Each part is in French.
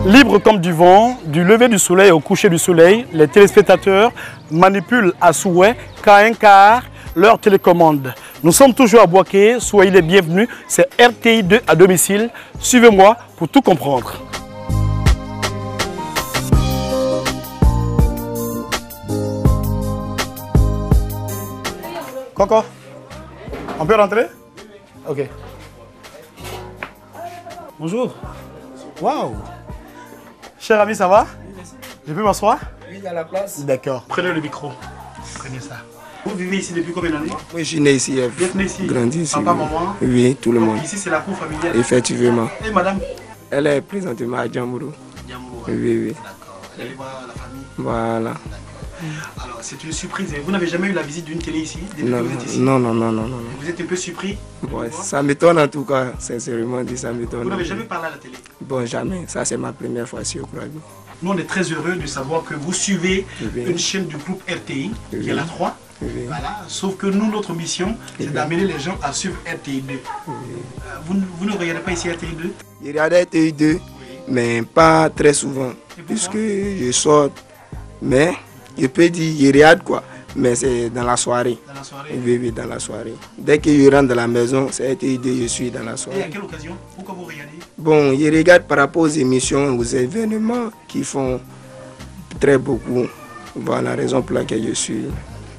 Libres comme du vent, du lever du soleil au coucher du soleil, les téléspectateurs manipulent à souhait qu'à un quart leur télécommande. Nous sommes toujours à Bouaké, soyez les bienvenus, c'est RTI 2 à domicile. Suivez-moi pour tout comprendre. Coco, on peut rentrer? Ok. Bonjour. Waouh. Cher ami, ça va? Je peux m'asseoir? Oui, il y a la place. D'accord. Prenez le micro. Prenez ça. Vous vivez ici depuis combien d'années? Oui, je suis né ici. Vous êtes né ici? Grandi ici. Papa, maman? Oui, tout le monde. Ici, c'est la cour familiale? Effectivement. Et madame? Elle est présentement à Djamourou. Djamourou. Oui, oui. D'accord. Vous allez voir la famille? Voilà. Alors, c'est une surprise. Vous n'avez jamais eu la visite d'une télé ici? Depuis Non, que vous êtes ici? non. Vous êtes un peu surpris? Ouais, ça m'étonne en tout cas, sincèrement dit, ça m'étonne. Vous n'avez jamais parlé à la télé? Bon, jamais. Ça, c'est ma première fois sur Croix. Nous, on est très heureux de savoir que vous suivez une chaîne du groupe RTI, qui est la 3. Voilà. Sauf que nous, notre mission, c'est d'amener les gens à suivre RTI 2. Vous ne regardez pas ici RTI 2? Je regarde RTI 2, mais pas très souvent, puisque je sors. Mais je peux dire, je regarde quoi, mais c'est dans la soirée. Dans la soirée? Oui, dans la soirée. Dès que je rentre dans la maison, c'est RTI 2, je suis dans la soirée. Et à quelle occasion? Pourquoi vous regardez? Bon, je regarde par rapport aux émissions, aux événements qui font très beaucoup. Voilà la raison pour laquelle je suis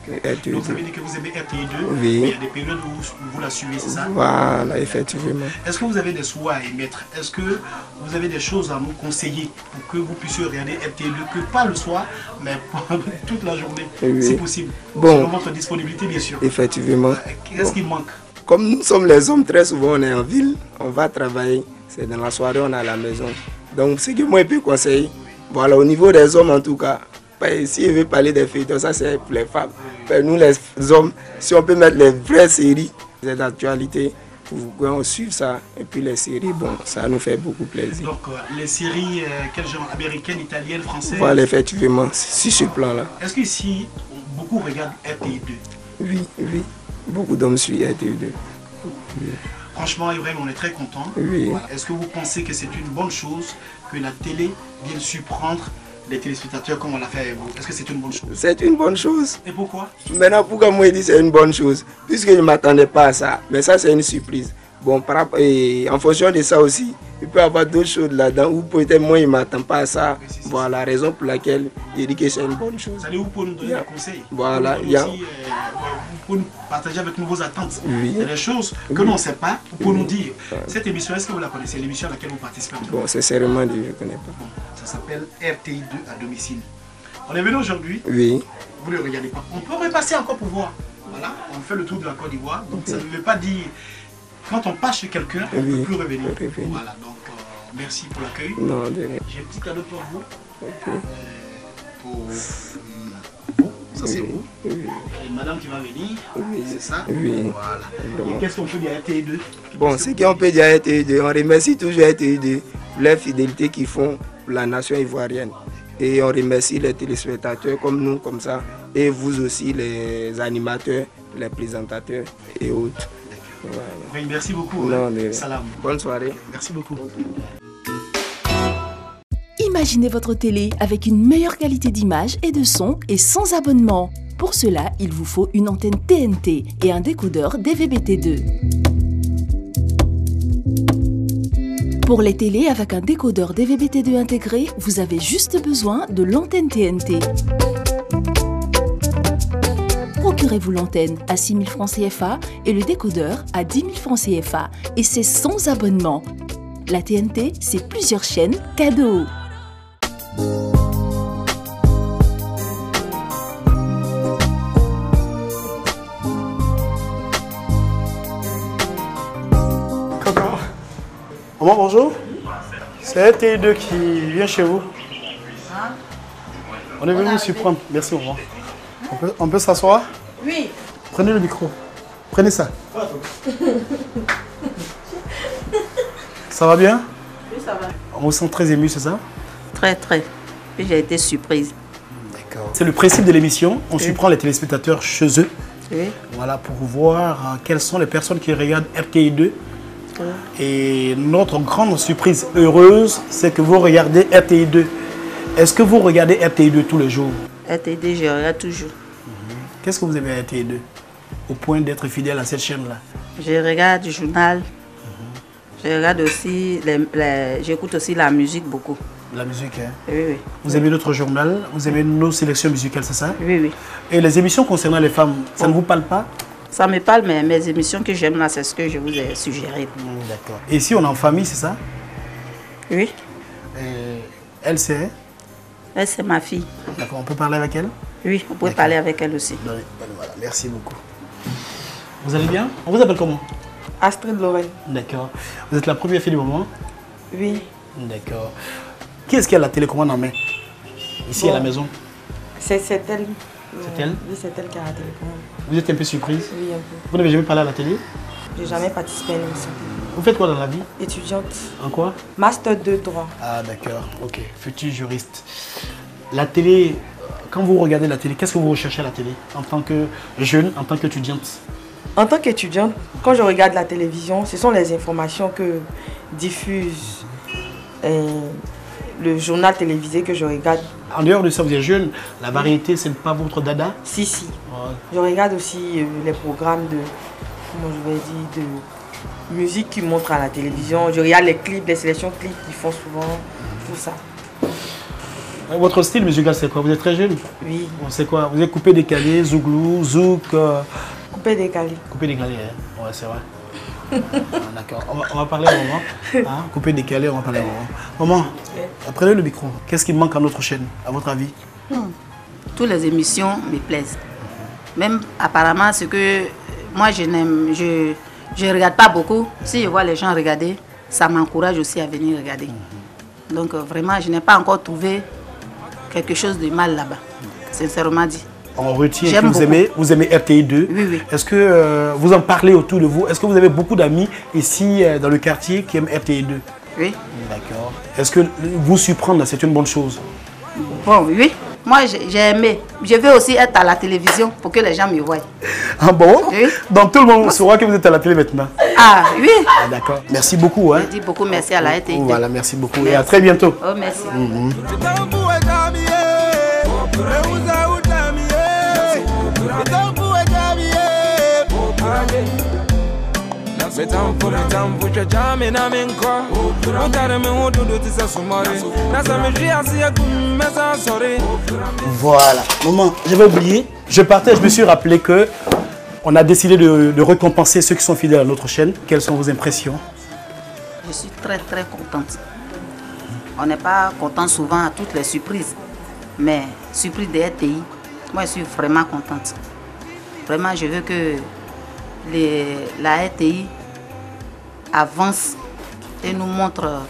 RTI 2. Donc, vous avez dit que vous aimez RTI 2, oui. Mais il y a des périodes où vous la suivez, c'est ça? Voilà, effectivement. Est-ce que vous avez des souhaits à émettre? Est-ce que vous avez des choses à nous conseiller pour que vous puissiez regarder RTI 2, que pas le soir, mais pendant toute la journée, si possible? Bon. Selon votre disponibilité, bien sûr. Effectivement. Qu'est-ce qui manque? Comme nous sommes les hommes, très souvent on est en ville, on va travailler. C'est dans la soirée, on est à la maison. Donc, ce que moi je peux conseiller, voilà, au niveau des hommes en tout cas, si je veux parler des filles, ça c'est pour les femmes. Nous les hommes, si on peut mettre les vraies séries, les actualités, pour qu'on suive ça. Et puis les séries, bon, ça nous fait beaucoup plaisir. Donc, les séries, quel genre? Américaines, italiennes, françaises? Voilà, effectivement, sur ce plan-là. Est-ce qu'ici, beaucoup regardent RTI 2? Oui. Beaucoup d'hommes suivent RTI 2. Oui. Franchement, Ibrahim, on est très contents. Oui. Voilà. Est-ce que vous pensez que c'est une bonne chose que la télé vienne surprendre les téléspectateurs comme on l'a fait avec vous? Est-ce que c'est une bonne chose? C'est une bonne chose. Et pourquoi? Maintenant, pourquoi moi je dis c'est une bonne chose? Puisque je ne m'attendais pas à ça. Mais ça, c'est une surprise. Bon, en fonction de ça aussi, il peut y avoir d'autres choses là-dedans ou peut-être moi je ne m'attends pas à ça. Voilà la raison pour laquelle je dis que c'est une bonne chose. Vous allez où pour nous donner des conseils? Voilà. Vous pouvez nous partager avec nous vos attentes. Oui. Il y a des choses que l'on ne sait pas pour nous dire. Cette émission, est-ce que vous la connaissez? L'émission à laquelle vous participez? Bon, sincèrement, je ne connais pas. Bon, ça s'appelle RTI 2 à domicile. On est venu aujourd'hui. Oui. Vous ne le regardez pas. On peut repasser encore pour voir. Voilà, on fait le tour de la Côte d'Ivoire. Donc ça ne veut pas dire, quand on passe chez quelqu'un, on ne peut plus revenir. Voilà, donc merci pour l'accueil. Non, de rien. J'ai un petit cadeau pour vous. Pour vous. Ça c'est vous. Et madame qui va venir. C'est ça. Oui. Voilà. Et qu'est-ce qu'on peut dire à RTI 2? Bon, ce qu'on peut dire à RTI 2, on remercie toujours RTI 2 pour la fidélité qu'ils font pour la nation ivoirienne. Et on remercie les téléspectateurs comme nous, comme ça. Et vous aussi, les animateurs, les présentateurs et autres. Voilà. Merci beaucoup. Non, Salam. Bonne soirée. Merci beaucoup. Imaginez votre télé avec une meilleure qualité d'image et de son et sans abonnement. Pour cela, il vous faut une antenne TNT et un décodeur DVB-T2. Pour les télés avec un décodeur DVB-T2 intégré, vous avez juste besoin de l'antenne TNT. Procurez-vous l'antenne à 6 000 francs CFA et le décodeur à 10 000 francs CFA. Et c'est sans abonnement. La TNT, c'est plusieurs chaînes cadeaux. Maman, bonjour. C'est RTI 2 qui vient chez vous. On est venu vous surprendre. Merci, maman. On peut s'asseoir? Oui. Prenez le micro. Prenez ça. Ça va bien? Oui, ça va. On vous sent très ému, c'est ça? Très, très. J'ai été surprise. D'accord. C'est le principe de l'émission. On surprend les téléspectateurs chez eux. Oui. Voilà, pour voir quelles sont les personnes qui regardent RTI2. Et notre grande surprise heureuse, c'est que vous regardez RTI2. Est-ce que vous regardez RTI2 tous les jours? RTI2, je regarde toujours. Qu'est-ce que vous aimez à RTI2 au point d'être fidèle à cette chaîne-là? Je regarde du journal. Je regarde aussi, j'écoute aussi la musique beaucoup. La musique, hein? Oui, oui. Vous aimez notre journal, vous aimez nos sélections musicales, c'est ça? Oui, oui. Et les émissions concernant les femmes, ça ne vous parle pas? Ça me parle, mais mes émissions que j'aime là, c'est ce que je vous ai suggéré. D'accord. Et ici, on est en famille, c'est ça? Oui. Elle, c'est? Elle, c'est ma fille. D'accord, on peut parler avec elle? Oui, vous pouvez parler avec elle aussi. Voilà, merci beaucoup. Vous allez bien? On vous appelle comment? Astrid Lorraine. D'accord. Vous êtes la première fille du moment? Oui. D'accord. Qui est-ce qui a la télécommande en main? Ici à la maison? C'est elle. C'est elle? Oui, c'est elle qui a la télécommande. Vous êtes un peu surprise? Oui, un peu. Vous n'avez jamais parlé à la télé? J'ai jamais participé à une émission. Vous faites quoi dans la vie? Étudiante. En quoi? Master 2 droit. Ah d'accord, ok. Futur juriste. La télé, quand vous regardez la télé, qu'est-ce que vous recherchez à la télé? En tant que jeune, en tant qu'étudiante? En tant qu'étudiante, quand je regarde la télévision, ce sont les informations que diffuse le journal télévisé que je regarde. En dehors de ça, vous êtes jeune, la variété, c'est pas votre dada? Si, si. Ouais. Je regarde aussi les programmes de, comment je vais dire, de musique qui montrent à la télévision. Je regarde les clips, les sélections clips qu'ils font souvent, tout ça. Votre style musical, c'est quoi? Vous êtes très jeune? Oui. C'est quoi? Vous êtes coupé, décalé, zouglou, zouk? Coupé, décalé. Coupé, décalé, hein? Ouais, c'est vrai. D'accord. On va parler un moment. Hein? Coupé, décalé, on va parler un moment. Maman, prenez le micro. Qu'est-ce qui manque à notre chaîne, à votre avis? Toutes les émissions me plaisent. Même apparemment, ce que moi je n'aime, je regarde pas beaucoup. Si je vois les gens regarder, ça m'encourage aussi à venir regarder. Donc vraiment, je n'ai pas encore trouvé quelque chose de mal là-bas, sincèrement dit. On retient que vous aimez RTI2. Oui, oui. Est-ce que vous en parlez autour de vous? Est-ce que vous avez beaucoup d'amis ici dans le quartier qui aiment RTI2? Oui. D'accord. Est-ce que vous surprendre, c'est une bonne chose? Bon, oui. Moi, j'ai aimé. Je veux aussi être à la télévision pour que les gens me voient. Ah bon? Oui. Donc tout le monde saura que vous êtes à la télé maintenant. Ah, oui. Ah, d'accord. Merci beaucoup. Hein. Je dis beaucoup merci à la RTI. Voilà, merci beaucoup. Merci. Et à très bientôt. Oh, merci. Voilà. Maman, j'avais oublié. Je partais, je me suis rappelé que on a décidé de récompenser ceux qui sont fidèles à notre chaîne. Quelles sont vos impressions? Je suis très très contente. On n'est pas content souvent à toutes les surprises. Mais surprise de RTI, moi je suis vraiment contente. Vraiment, je veux que la RTI avance et nous montre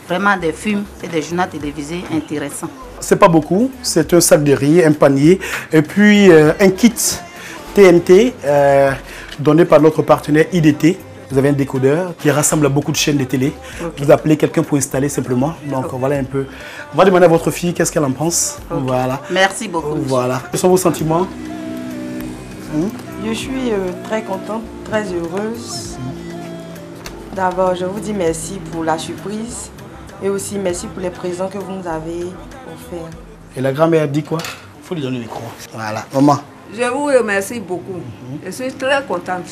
vraiment des films et des journaux télévisés intéressants. C'est pas beaucoup, c'est un sac de riz, un panier et puis un kit TNT donné par notre partenaire IDT. Vous avez un décodeur qui rassemble beaucoup de chaînes de télé. Okay. Vous appelez quelqu'un pour installer simplement. Donc voilà un peu. On va demander à votre fille qu'est-ce qu'elle en pense. Okay. Voilà. Merci beaucoup. Voilà. Quels sont vos sentiments? Je suis très contente, très heureuse. D'abord, je vous dis merci pour la surprise et aussi merci pour les présents que vous nous avez offerts. Et la grand-mère dit quoi? Il faut lui donner le micro. Voilà, maman. Je vous remercie beaucoup. Je suis très contente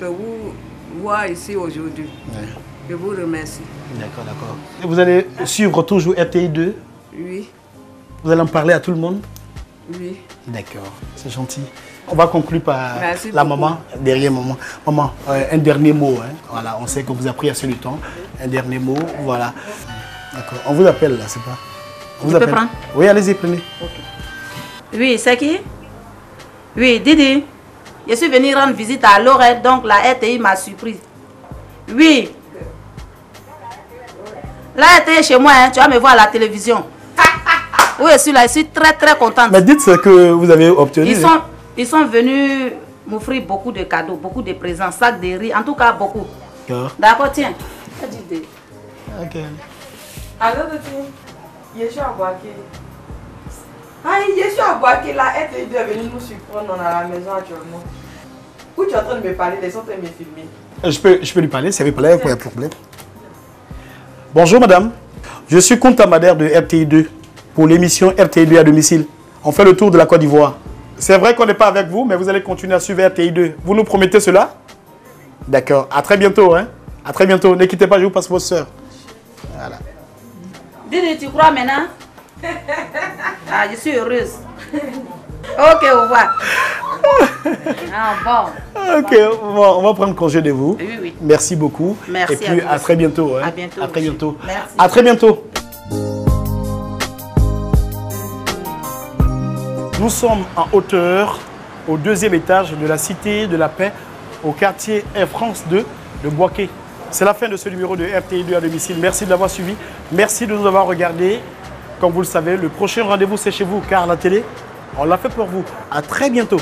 de vous voir ici aujourd'hui. Ouais. Je vous remercie. D'accord, d'accord. Et vous allez suivre toujours RTI2? Oui. Vous allez en parler à tout le monde? Oui. D'accord, c'est gentil. On va conclure par merci la beaucoup. maman, derrière maman. Maman, un dernier mot. Hein. Voilà, on sait que vous avez pris assez de temps. Un dernier mot, voilà. D'accord, on vous appelle là, c'est pas... On vous appelle. Prendre? Oui, allez-y, prenez. Okay. Oui, c'est qui? Oui, Didi. Je suis venue rendre visite à Lorette, donc la RTI m'a surprise. Oui. La RTI chez moi, hein, tu vas me voir à la télévision. Oui, je suis là, je suis très très contente. Mais dites ce que vous avez obtenu. Ils sont venus m'offrir beaucoup de cadeaux, beaucoup de présents, sacs de riz, en tout cas beaucoup. D'accord, tiens. Ok. Alors, je suis à Boaké. Aïe, je suis à Boaké là, RTI est venue nous surprendre dans la maison actuellement. Où tu es en train de me parler, ils sont en train de me filmer. Je peux lui parler, ça veut parler, pas de problème. Bonjour madame, je suis compte-amadaire de RTI2 pour l'émission RTI2 à domicile. On fait le tour de la Côte d'Ivoire. C'est vrai qu'on n'est pas avec vous, mais vous allez continuer à suivre RTI2. Vous nous promettez cela? D'accord, à très bientôt. Hein? À très bientôt, ne quittez pas, je vous passe votre soeur. Voilà. Didi, tu crois maintenant? Ah, je suis heureuse. Ok, au revoir. Ah, bon. Ok, on va prendre congé de vous. Oui, oui. Merci beaucoup. Merci. Et puis à très bientôt. Hein. À bientôt. À très bientôt. Merci. À très bientôt. Nous sommes en hauteur, au 2e étage de la Cité de la Paix, au quartier Air France 2 de Boaké. C'est la fin de ce numéro de RTI2 à domicile. Merci de l'avoir suivi. Merci de nous avoir regardé. Comme vous le savez, le prochain rendez-vous, c'est chez vous, car la télé, on l'a fait pour vous. À très bientôt.